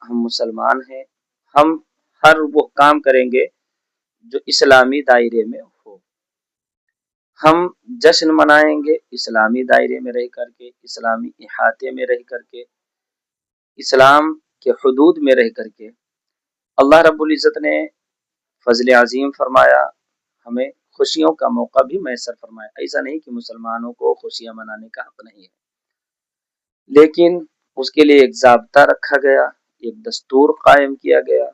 ہم مسلمان ہیں، ہم ہر وہ کام کریں گے جو اسلامی دائرے میں ہو۔ ہم جشن منائیں گے اسلامی دائرے میں رہ کر کے، اسلامی احاطے میں رہ کر کے، اسلام کے حدود میں رہ کر کے۔ اللہ رب العزت نے فضل عظیم فرمایا، ہمیں خوشیوں کا موقع بھی میسر فرمایا۔ ایسا نہیں کہ مسلمانوں کو خوشیاں منانے کا حق نہیں ہے، لیکن اس کے لیے ایک ضابطہ رکھا گیا، ایک دستور قائم کیا گیا،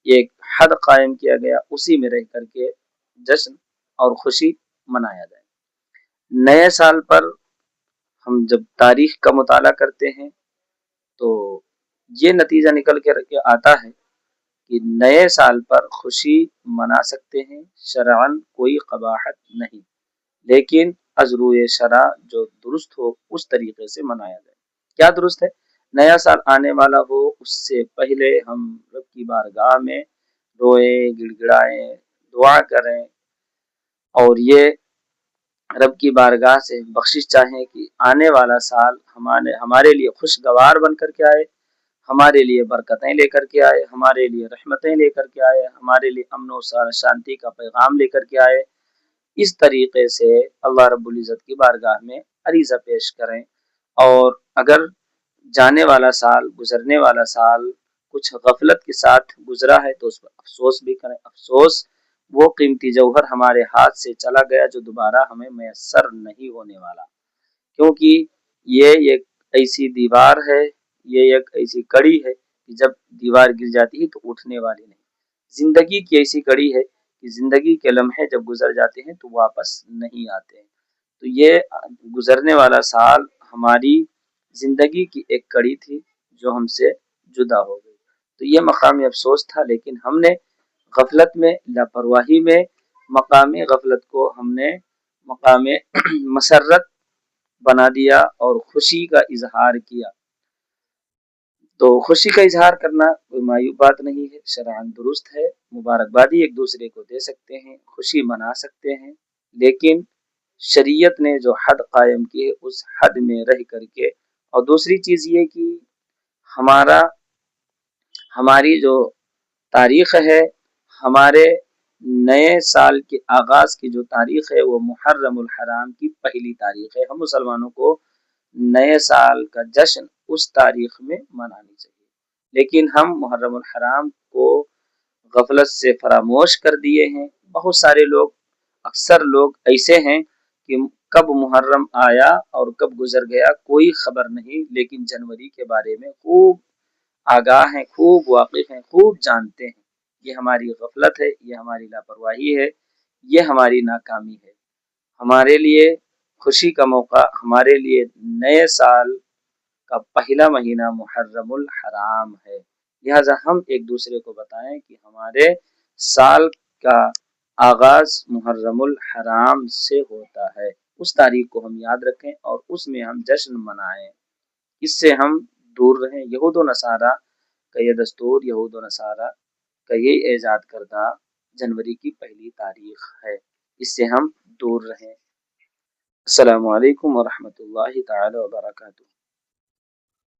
ایک حد قائم کیا گیا، اسی میں رہ کر کے جشن اور خوشی منایا جائے۔ نئے سال پر ہم جب تاریخ کا مطالعہ کرتے ہیں تو یہ نتیجہ نکل کے آتا ہے کہ نئے سال پر خوشی منا سکتے ہیں، شرعاً کوئی قباحت نہیں، لیکن از روئے شرع جو درست ہو اس طریقے سے منایا جائے۔ کیا درست ہے؟ نیا سال آنے والا ہو، اس سے پہلے ہم رب کی بارگاہ میں روئیں، گڑ گڑائیں، دعا کریں اور یہ رب کی بارگاہ سے بخشش چاہیں کہ آنے والا سال ہمارے لیے خوشگوار بن کر کے آئے، ہمارے لیے برکتیں لے کر کے آئے، ہمارے لیے رحمتیں لے کر کے آئے، ہمارے لیے امن و شانتی کا پیغام لے کر کے آئے۔ اس طریقے سے اللہ رب العزت کی بارگاہ میں عریضہ پیش کریں، اور اگر جانے والا سال، گزرنے والا سال کچھ غفلت کے ساتھ گزرا ہے تو اس پر افسوس بھی کریں۔ افسوس وہ قیمتی جوہر ہمارے ہاتھ سے چلا گیا جو دوبارہ ہمیں میسر نہیں ہونے والا، کیونکہ یہ ایک ایسی دیوار ہے، یہ ایک ایسی کڑی ہے کہ جب دیوار گر جاتی ہے تو اٹھنے والی نہیں۔ زندگی کی ایسی کڑی ہے کہ زندگی کے لمحے جب گزر جاتے ہیں تو واپس نہیں آتے ہیں۔ تو یہ گزرنے والا سال ہماری زندگی کی ایک کڑی تھی جو ہم سے جدا ہو گئی، تو یہ مقامی افسوس تھا، لیکن ہم نے غفلت میں، لاپرواہی میں مقامی غفلت کو ہم نے مقام مسرت بنا دیا اور خوشی کا اظہار کیا۔ تو خوشی کا اظہار کرنا کوئی معیوب بات نہیں ہے، شرعاً درست ہے، مبارکبادی ایک دوسرے کو دے سکتے ہیں، خوشی منا سکتے ہیں، لیکن شریعت نے جو حد قائم کی ہے اس حد میں رہ کر کے۔ اور دوسری چیز یہ کہ ہماری جو تاریخ ہے، ہمارے نئے سال کے آغاز کی جو تاریخ ہے وہ محرم الحرام کی پہلی تاریخ ہے۔ ہم مسلمانوں کو نئے سال کا جشن اس تاریخ میں منانی چاہیے، لیکن ہم محرم الحرام کو غفلت سے فراموش کر دیے ہیں۔ بہت سارے لوگ، اکثر لوگ ایسے ہیں کہ کب محرم آیا اور کب گزر گیا کوئی خبر نہیں، لیکن جنوری کے بارے میں خوب آگاہ ہیں، خوب واقف ہیں، خوب جانتے ہیں۔ یہ ہماری غفلت ہے، یہ ہماری لاپرواہی ہے، یہ ہماری ناکامی ہے۔ ہمارے لیے خوشی کا موقع، ہمارے لیے نئے سال کا پہلا مہینہ محرم الحرام ہے، لہذا ہم ایک دوسرے کو بتائیں کہ ہمارے سال کا آغاز محرم الحرام سے ہوتا ہے، اس تاریخ کو ہم یاد رکھیں اور اس میں ہم جشن منائیں، اس سے ہم دور رہیں۔ یہود و نصارہ کا یہ دستور، یہود و نصارہ کا یہ ایجاد کردہ جنوری کی پہلی تاریخ ہے، اس سے ہم دور رہیں۔ السلام علیکم ورحمۃ اللہ تعالی وبرکاتہ۔